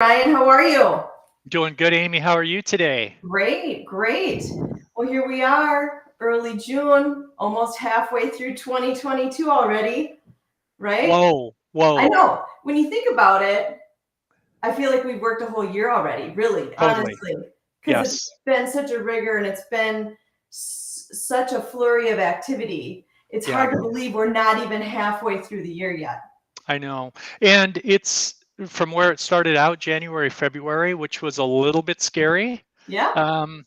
Ryan, how are you? Doing good, Amy. How are you today? Great, great. Well, here we are, early June, almost halfway through 2022 already, right? Whoa, I whoa, know. When you think about it, I feel like we've worked a whole year already, really, totally. honestly, because it's Yes, been such a rigor and it's been such a flurry of activity. It's yeah, hard to believe we're not even halfway through the year yet. I know. And it's from where it started out, January, February, which was a little bit scary. Yeah. Um,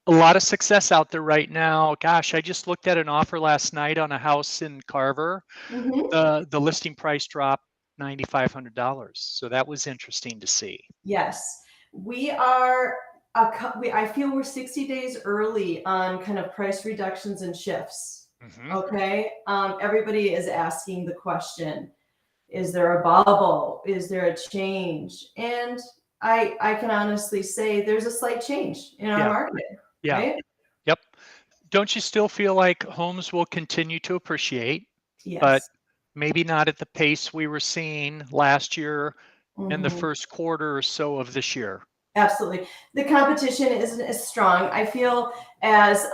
a lot of success out there right now. Gosh, I just looked at an offer last night on a house in Carver. Hmm. The listing price dropped $9,500. So that was interesting to see. Yes, we are. I feel we're 60 days early on kind of price reductions and shifts. Hmm. Okay. Everybody is asking the question, is there a bubble? Is there a change? And I can honestly say there's a slight change in our Yeah, market, yeah, right? yep. Don't you still feel like homes will continue to appreciate, but Yes. maybe not at the pace we were seeing last year and the Mhm. first quarter or so of this year? Absolutely. The competition isn't as strong. I feel as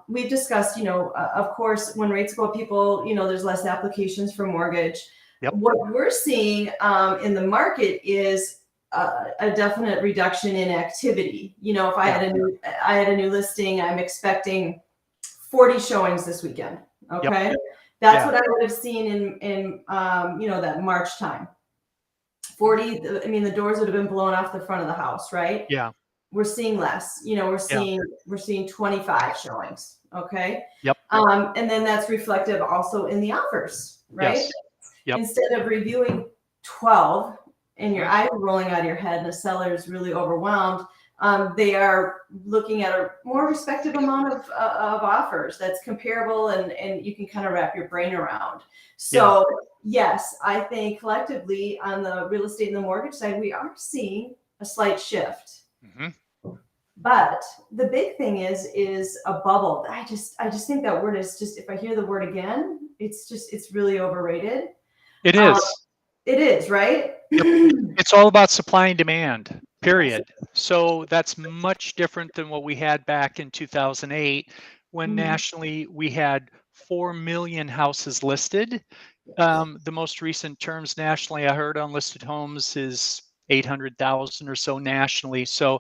we've discussed, of course, when rates go up, people, there's less applications for mortgage. Yep. What we're seeing in the market is a definite reduction in activity. If Yeah. I had a new listing, I'm expecting 40 showings this weekend. Yep. Okay. That's Yeah. what I would have seen in that March time. 40, I mean, the doors would have been blown off the front of the house, right? Yeah. We're seeing less. We're Yeah. seeing 25 showings. Okay. Yep. And then that's reflective also in the offers, right? Yes. Yep. Instead of reviewing 12 and your Mhm. eyes rolling out of your head and the seller is really overwhelmed, they are looking at a more respective amount of offers that's comparable and you can kind of wrap your brain around. Yeah. So yes, I think collectively on the real estate and the mortgage side, we are seeing a slight shift. Hmm. But the big thing is a bubble. I just think that word is just, if I hear the word again, it's really overrated. It Um, is. it is, right? Yep. It's all about supply and demand, period. So that's much different than what we had back in 2008 when Mhm. nationally we had 4 million houses listed. Yes. The most recent terms nationally I heard on listed homes is 800,000 or so nationally. So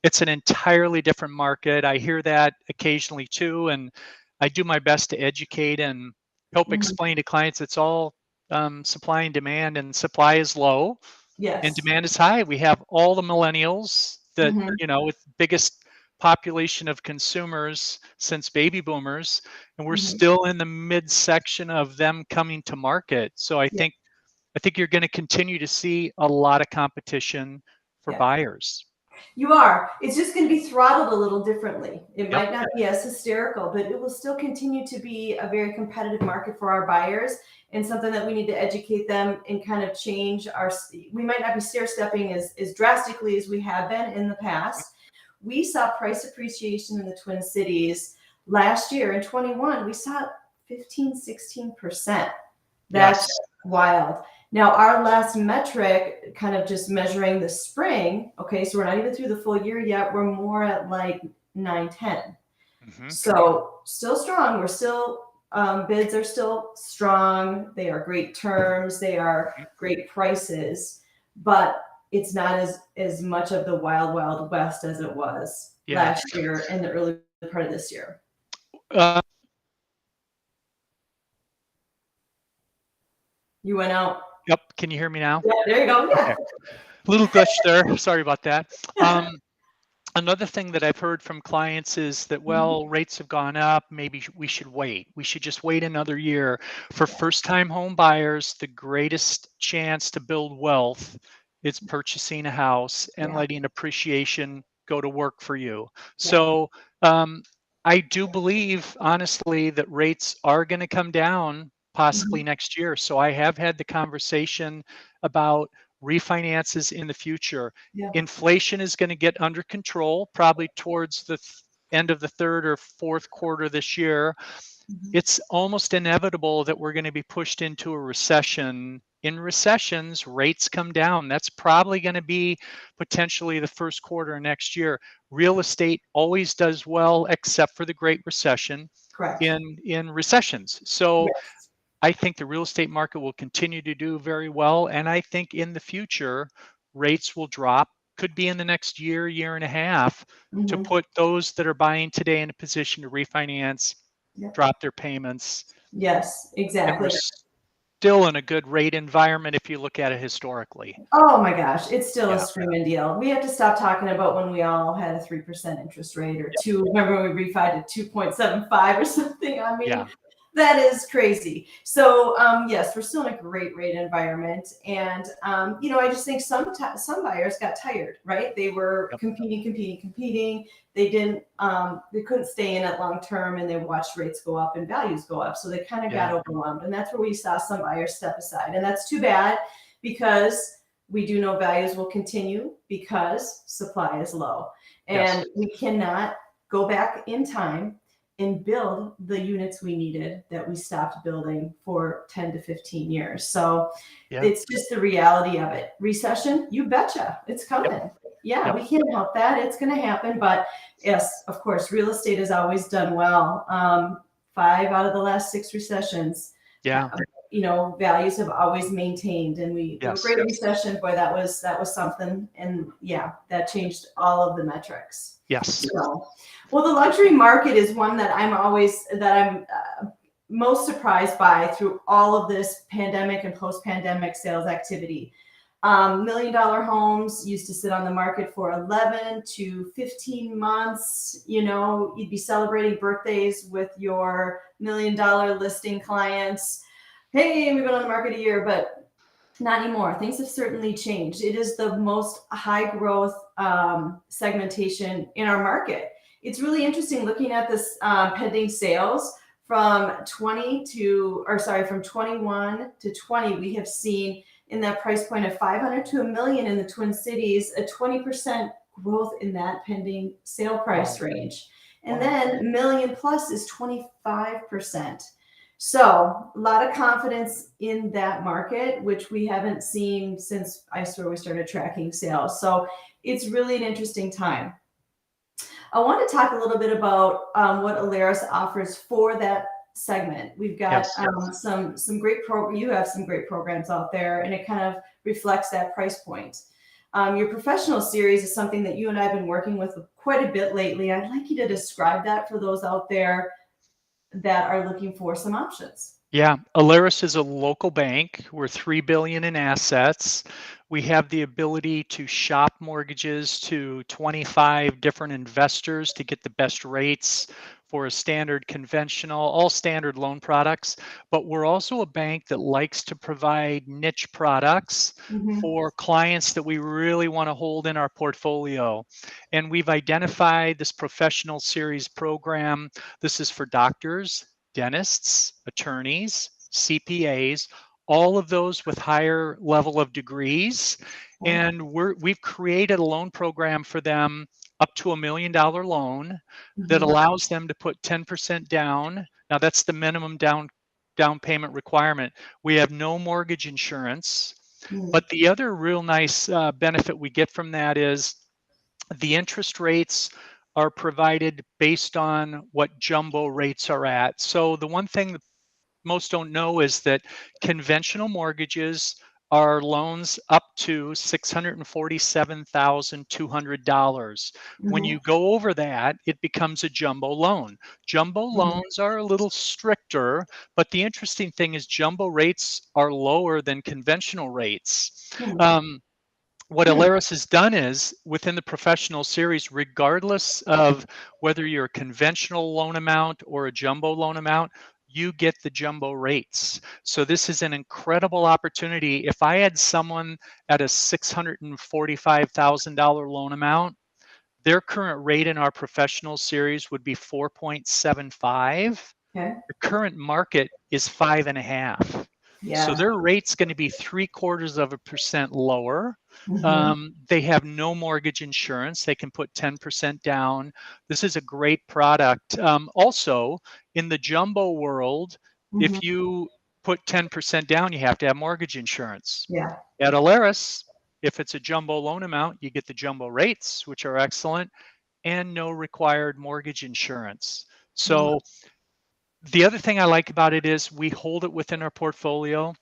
it's an entirely different market. I hear that occasionally too, and I do my best to educate and help Mhm. explain to clients it's all supply and demand, and supply is low and Yes. demand is high. We have all the millennials that, Mhm. with biggest population of consumers since baby boomers, and we're Mhm. still in the midsection of them coming to market. So I Yeah. think you're going to continue to see a lot of competition for Yeah. buyers. You are. It's just going to be throttled a little differently. It Yep. might not be as hysterical, but it will still continue to be a very competitive market for our buyers and something that we need to educate them and kind of change our. We might not be stair stepping as drastically as we have been in the past. We saw price appreciation in the Twin Cities last year in 21. We saw 15, 16%. That's Yes. wild. Now, our last metric, kind of just measuring the spring, okay, so we're not even through the full year yet. We're more at like 9, 10. Hmm. So, still strong. We're still, bids are still strong. They are great terms, they are great prices, but it's not as much of the wild, wild west as it was Yeah. last year and the early part of this year. Uh, You went out. yep. Can you hear me now? Yeah, there you go. Okay. Yeah. Little glitch there. Sorry about that. Um, Another thing that I've heard from clients is that, Mhm. well, rates have gone up. Maybe we should wait. We should just wait another year. For first time home buyers, the greatest chance to build wealth is purchasing a house and Yeah. letting appreciation go to work for you. Yeah. So um, I do believe, honestly, that rates are going to come down possibly Mhm. next year. So I have had the conversation about refinances in the future. Yeah. Inflation is going to get under control probably towards the end of the third or fourth quarter this year. Mhm. It's almost inevitable that we're going to be pushed into a recession in recessions, rates come down. That's probably going to be potentially the first quarter of next year. Real estate always does well, except for the Great Recession Correct. in recessions. So Yes. I think the real estate market will continue to do very well. And I think in the future, rates will drop, could be in the next year, year and a half, to Mhm. put those that are buying today in a position to refinance, Yep. drop their payments. Yes, And we're exactly. still in a good rate environment if you look at it historically. Oh my gosh, it's still a Yeah. screaming deal. We have to stop talking about when we all had a 3% interest rate or two. Remember when we refied to 2.75 or something? I Yeah. mean, that is crazy. So yes, we're still in a great rate environment, and I just think some buyers got tired, right? They were Yep. competing. They couldn't stay in it long term, and they watched rates go up and values go up, so they kind of got Yeah. overwhelmed, and that's where we saw some buyers step aside, and that's too bad because we do know values will continue because supply is low, Yes. and we cannot go back in time and build the units we needed that we stopped building for 10 to 15 years. So Yeah. it's just the reality of it. Recession, you betcha, it's coming. Yep. Yeah, Yep. we can't help that. It's going to happen. But yes, of course, real estate has always done well. 5 out of the last 6 recessions, Yeah. values have always maintained. And the Yes. Great Recession, boy, that was something. And yeah, that changed all of the metrics. Yes. So, well, the luxury market is one that I'm most surprised by through all of this pandemic and post-pandemic sales activity. $1 million homes used to sit on the market for 11 to 15 months. You'd be celebrating birthdays with your $1 million listing clients. Hey, we've been on the market a year, but not anymore. Things have certainly changed. It is the most high growth segmentation in our market. It's really interesting looking at this pending sales from 21 to 20. We have seen in that price point of 500 to $1 million in the Twin Cities, a 20% growth in that pending sale price range. And then $1 million plus is 25%. So a lot of confidence in that market, which we haven't seen since I swear we started tracking sales. So it's really an interesting time. I want to talk a little bit about what Alerus offers for that segment. We've got some great you have some great programs out there, and it kind of reflects that price point. Your professional series is something that you and I have been working with quite a bit lately. I'd like you to describe that for those out there that are looking for some options. Yeah, Alerus is a local bank. We're $3 billion in assets. We have the ability to shop mortgages to 25 different investors to get the best rates for a standard conventional, all standard loan products. But we're also a bank that likes to provide niche products for clients that we really want to hold in our portfolio. And we've identified this professional series program. This is for doctors, dentists, attorneys, CPAs, all of those with higher level of degrees. And we've created a loan program for them up to $1 million loan that allows them to put 10% down. Now that's the minimum down payment requirement. We have no mortgage insurance. But the other real nice benefit we get from that is the interest rates are provided based on what jumbo rates are at. So the one thing that most don't know is that conventional mortgages are loans up to $647,200. When you go over that, it becomes a jumbo loan. Jumbo loans are a little stricter, but the interesting thing is jumbo rates are lower than conventional rates. What Alerus has done is within the professional series, regardless of whether you're a conventional loan amount or a jumbo loan amount, you get the jumbo rates. So this is an incredible opportunity. If I had someone at a $645,000 loan amount, their current rate in our professional series would be 4.75. Okay. The current market is 5.5. Yeah. So their rate's going to be 0.75% lower. They have no mortgage insurance. They can put 10% down. This is a great product. Also, in the jumbo world, if you put 10% down, you have to have mortgage insurance. Yeah. At Alerus, if it's a jumbo loan amount, you get the jumbo rates, which are excellent, and no required mortgage insurance. So the other thing I like about it is we hold it within our portfolio.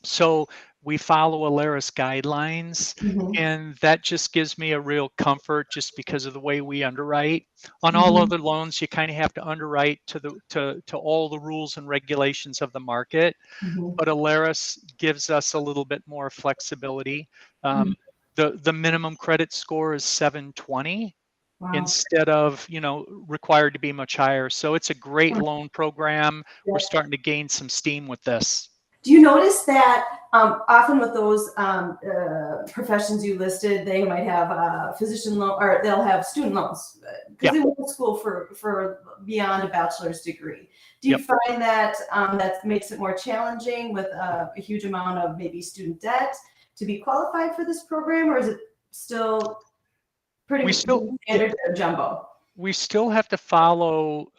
So we follow Alerus guidelines, Mhm. and that just gives me a real comfort just because of the way we underwrite. On all Mhm. other loans, you kind of have to underwrite to all the rules and regulations of the market, Mhm. but Alerus gives us a little bit more flexibility. Mhm. Um, the minimum credit score is 720 Wow. instead of required to be much higher. So it's a great loan program. We're Yeah. starting to gain some steam with this. Do you notice that often with those professions you listed, they might have physician loan or they'll have student loans because Yeah. they went to school for beyond a bachelor's degree. Do you Yep. find that that makes it more challenging with a huge amount of maybe student debt to be qualified for this program, or is it still We pretty still, yeah, standard jumbo? we still have to follow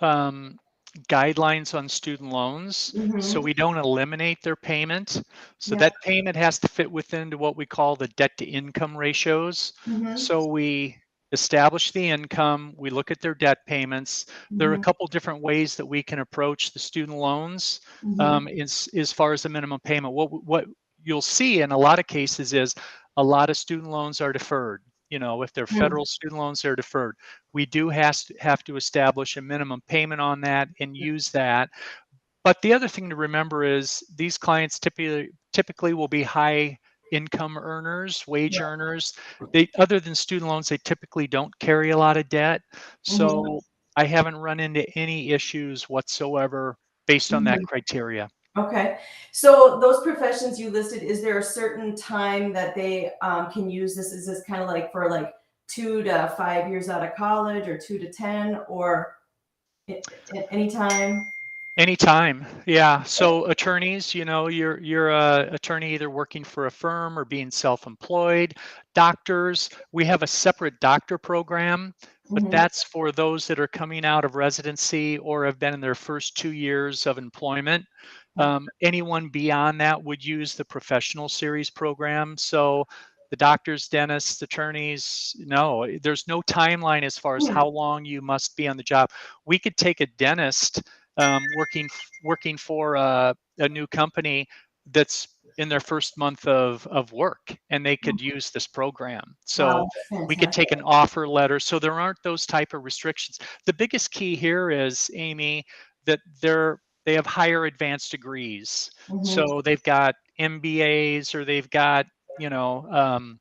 guidelines on student loans, so Mm-hmm. we don't eliminate their payment. So Yeah. that payment has to fit within to what we call the debt to income ratios. Mm-hmm. So we establish the income, we look at their debt payments. There are a Mm-hmm. couple different ways that we can approach the student loans Mm-hmm. as far as the minimum payment. What you'll see in a lot of cases is a lot of student loans are deferred. If they're federal student loans, they're deferred. We do have to establish a minimum payment on that and use that. But the other thing to remember is these clients typically will be high income earners, wage Yeah. earners. They, other than student loans, they typically don't carry a lot of debt. Mm-hmm. So I haven't run into any issues whatsoever based on that Mm-hmm. criteria. Okay. So those professions you listed, is there a certain time that they can use this? Is this kind of like for like 2 to 5 years out of college or 2 to 10 or at any time? Anytime, yeah. So attorneys, you're a attorney either working for a firm or being self-employed. Doctors, we have a separate doctor program, but Mm-hmm. that's for those that are coming out of residency or have been in their first 2 years of employment. Anyone beyond that would use the professional series program. So the doctors, dentists, attorneys, no, there's no timeline as far as Hmm. how long you must be on the job. We could take a dentist working for a new company that's in their first month of work, and they could use this program. So Wow, that's we could take fantastic. an offer letter. So there aren't those type of restrictions. The biggest key here is, Amy, that they have higher advanced degrees. Mm-hmm. So they've got MBAs or they've got, you know, um,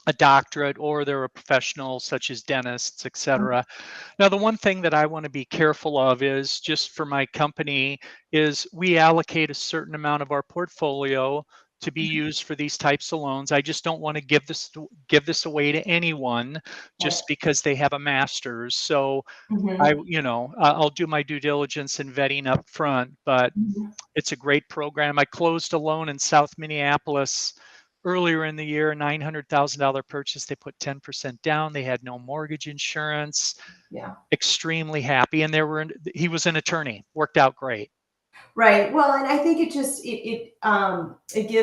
a doctorate, or they're a professional such as dentists, etc. Now, the one thing that I want to be careful of is just for my company is we allocate a certain amount of our portfolio to be used for these types of loans. I just don't want to give this away to anyone Right. just because they have a master's. So Mm-hmm. I'll do my due diligence and vetting up front, but Mm-hmm. it's a great program. I closed a loan in South Minneapolis earlier in the year, $900,000 purchase. They put 10% down. They had no mortgage insurance. Yeah. Extremely happy, and he was an attorney. Worked out great. Right. Well, and I think it gives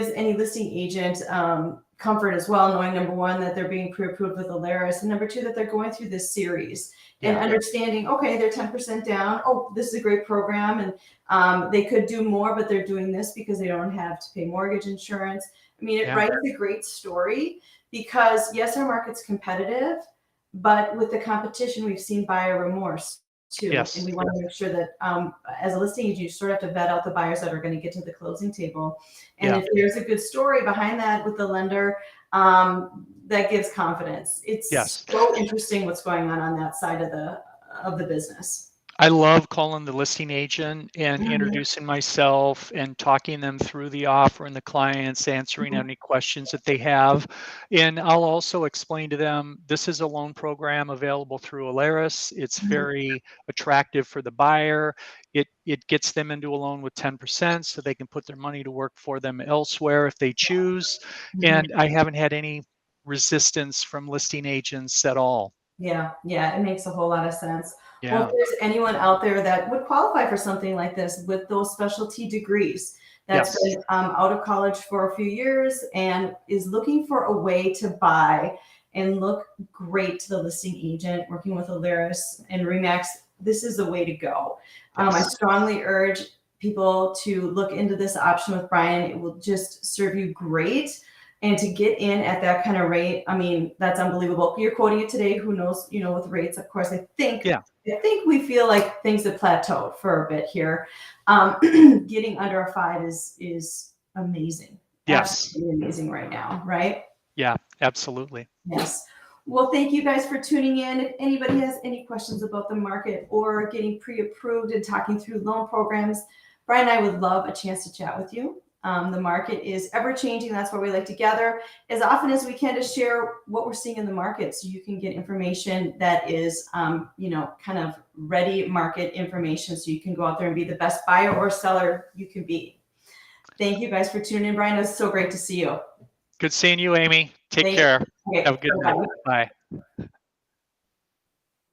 any listing agent comfort as well, knowing number one that they're being pre-approved with Alaris, and number two that they're going through this series and Yeah, understanding. Okay, they're 10% down. Oh, this is a great program, and they could do more, but they're doing this because they don't have to pay mortgage insurance. I mean, it yeah, writes a great story because yes, our market's competitive, but with the competition, we've seen buyer remorse too. And yes, we want to make sure that as a listing agent, you sort of have to vet out the buyers that are going to get to the closing table. And yeah, if there's a good story behind that with the lender, that gives confidence. It's yes. so interesting what's going on that side of the business. I love calling the listing agent and Mhm. introducing myself and talking them through the offer and the clients, answering Mhm. any questions that they have. And I'll also explain to them this is a loan program available through Alaris. It's Mhm. very attractive for the buyer. It gets them into a loan with 10% so they can put their money to work for them elsewhere if they choose. Mhm. And I haven't had any resistance from listing agents at all. Yeah, yeah, it makes a whole lot of sense. Well, if Yeah. there's anyone out there that would qualify for something like this with those specialty degrees, that's Yes. been out of college for a few years and is looking for a way to buy and look great to the listing agent, working with Alaris and Remax. This is the way to go. I Yes. strongly urge people to look into this option with Brian. It will just serve you great. And to get in at that kind of rate, I mean, that's unbelievable. You're quoting it today. Who knows, with rates, of course, I think we feel like things have plateaued for a bit here. Getting under a 5 is amazing. Yes. Absolutely amazing right now, right? Yeah, absolutely. Yes. Well, thank you guys for tuning in. If anybody has any questions about the market or getting pre-approved and talking through loan programs, Brian and I would love a chance to chat with you. The market is ever changing. That's why we like to gather as often as we can to share what we're seeing in the market, so you can get information that is, kind of ready market information, so you can go out there and be the best buyer or seller you can be. Thank you guys for tuning in, Brian. It was so great to see you. Good seeing you, Amy. Take Thank care. you. Okay, Have a good night. Bye.